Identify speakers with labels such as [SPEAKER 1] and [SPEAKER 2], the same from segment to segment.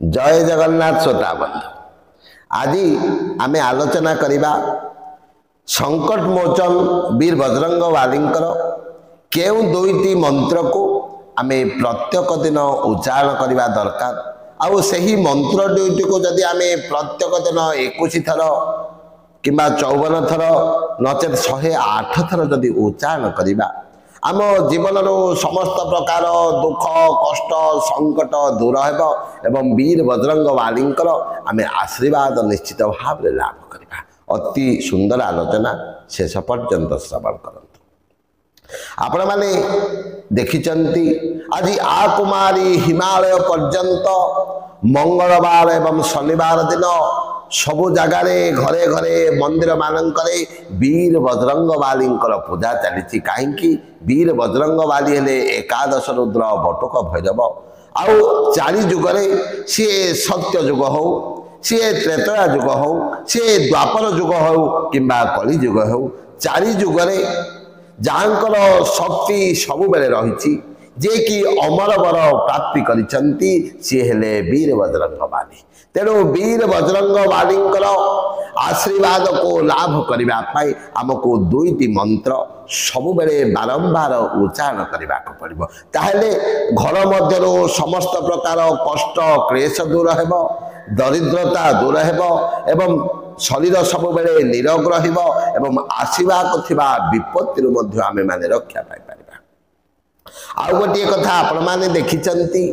[SPEAKER 1] जय जगन्नाथ श्रोता बंधु आज आम आलोचना करवा संकट मोचन वीर बजरंग वालींकर केउ दुईटी मंत्र को आम प्रत्येक दिन उच्चारण करवा दरकार आउ सही मंत्र दुईटी को जदि आम प्रत्येक दिन 21 थर कि 54 थर नचेत 108 थर जदि उच्चारण करवा आम जीवन समस्त प्रकार दुख कष्ट संकट दूर एवं वीर बजरंग वालींकर आम आशीर्वाद निश्चित भाव में लाभ करवा। अति सुंदर आलोचना शेष पर्यंत श्रवण करंतु। आपण माने देखिचंती आज आ कुमारी हिमालय पर्यंत मंगलवार एवं शनिवार दिन सबु जगार घरे घरे मंदिर मानकरे वीर बजरंग वालींकर पूजा चली कहीं वीर बजरंग वाली हेले एकादश रुद्र बटुक भैरव आउ चारि जुगरे सी सत्य जुग हो सी त्रेतया जुग हो सी द्वापर जुग हो किंबा कली जुग हो चारि जुगरे जांकर शक्ति सबु बेले रही जे कि अमर वर प्राप्ति करिसंती सी हेले वीर बजरंग वाली। तेणु वीर बजरंग वालींकर आशीर्वाद को लाभ करने आमको दुईटी मंत्र सबु बेले बारंबार उच्चारण करने को पड़ो ताहले घर मध्य समस्त प्रकार कष्ट क्लेश दूर हो दरिद्रता दूर हो एवं शरीर सबु बेले निरोग एवं आशीर्वाद थिबा विपत्ति आमे माने रक्षा पाई पारिबा। आउ गोटे कथा आपण माने देखिचंती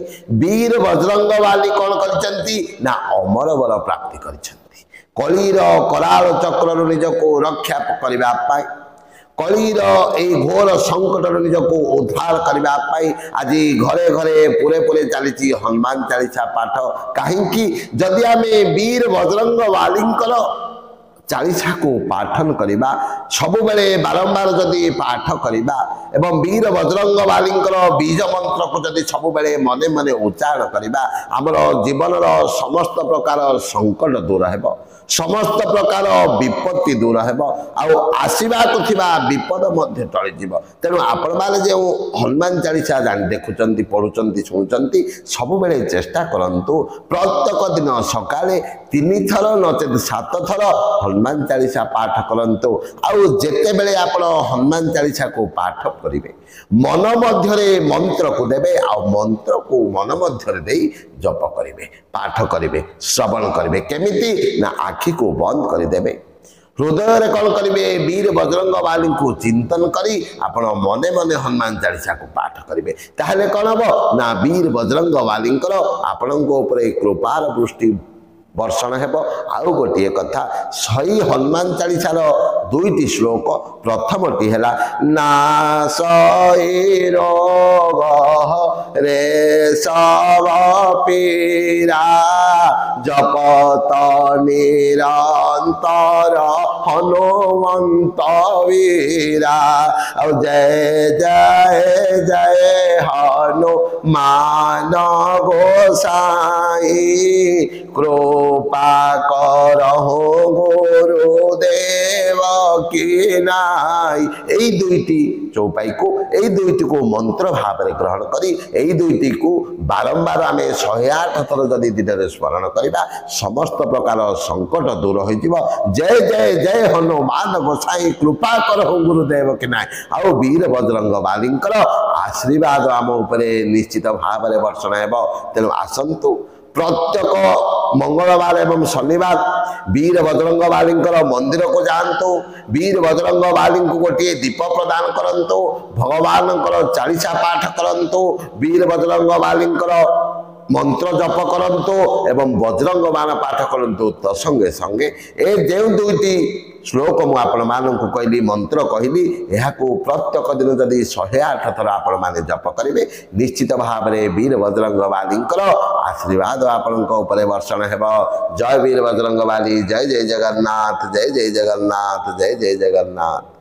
[SPEAKER 1] वीर बजरंग वाली कौन करिसंती ना अमर बल प्राप्ति करिसंती कलीर कराल चक्र निजको रक्षा करबा पाई कलीर ए घोर संकट निजको उद्धार करबा पाई आज घरे घरे पूरे पूरे चली हनुमान चालीसा पाठ कहीं जदि आमे वीर बजरंग वालींकर चालीसा को पाठन करवा सबु बेले बारंबार जदि पाठ करवा एवं वीर बजरंग वालींकर बीज मंत्र को जदि सबु बेले मने मने उच्चारण करवा आमर जीवन समस्त प्रकार संकट दूर हो समस्त प्रकार विपत्ति दूर हो आशीर्वाद थिबा विपद मध्य टळिजिव। तेणु आपण माने जे हनुमान चालीसा जान देखुचंती पढुचंती सुनुचंती सबु बेले चेष्टा करंतु प्रत्येक दिन सकाळे 3 थर नचेत 7 थर हनुमान चालीसा पाठ करंतु आउ जेते बेले आपण हनुमान चालीसा को पाठ करिवे मन मध्यरे मंत्र को देबे आ मंत्र को मन मध्यरे देई जप करिवे पाठ करिवे श्रवण करिवे केमिति ना आखि को बंद कर देबे हृदय रे कौन करिवे वीर बजरंग वाली को चिंतन करी आपण मने मने हनुमान चालीसा को पाठ करिवे ताहले कोन हबो ना वीर बजरंग वालींकर आपणको ऊपर कृपार वृष्टि वर्षण हेब। आउ गोटे कथा सही हनुमान चालीसार दुईटी श्लोक प्रथमटी है नासई रोग रे सब पीरा जपत निरंतर हनुमंत वीरा जय जय जय हनुमान गोसाई कृपा करहु गुरुदेव की नाई। एई दुईटी चौपाई को एई दुईटी को मंत्र भाव में ग्रहण करी एई दुईटी को बारंबार आम 108 थर जदि दिन में स्मरण करवा समस्त प्रकार संकट दूर हो जय जय जय हनुमान गोसाई कृपा करहु गुरुदेव की नाई। आउ वीर बजरंग वालींकर आशीर्वाद आम उपरे निश्चित भाव में वर्षण हेब। तेणु आसंतु प्रत्येक मंगलवार एवं शनिवार वीर बजरंग वालींकर मंदिर को जातु वीर बजरंग वाली को गोटे दीप प्रदान करंतु भगवान चालीसा पाठ करंतु वीर बजरंग वालींकर मंत्र जप करंतु एवं बजरंग बाण पाठ करंतु तो संगे संगे ए जो दुईटी श्लोक मु आपण मानकु कहली मंत्र कहली यह प्रत्येक दिन जदि 108 थर आपण माने जप करेंगे निश्चित भाव में वीर बजरंग वालींकर आशीर्वाद आपण ऊपर वर्षण हेब। जय वीर बजरंग वाली जय जय जगन्नाथ जय जय जगन्नाथ जय जय जगन्नाथ।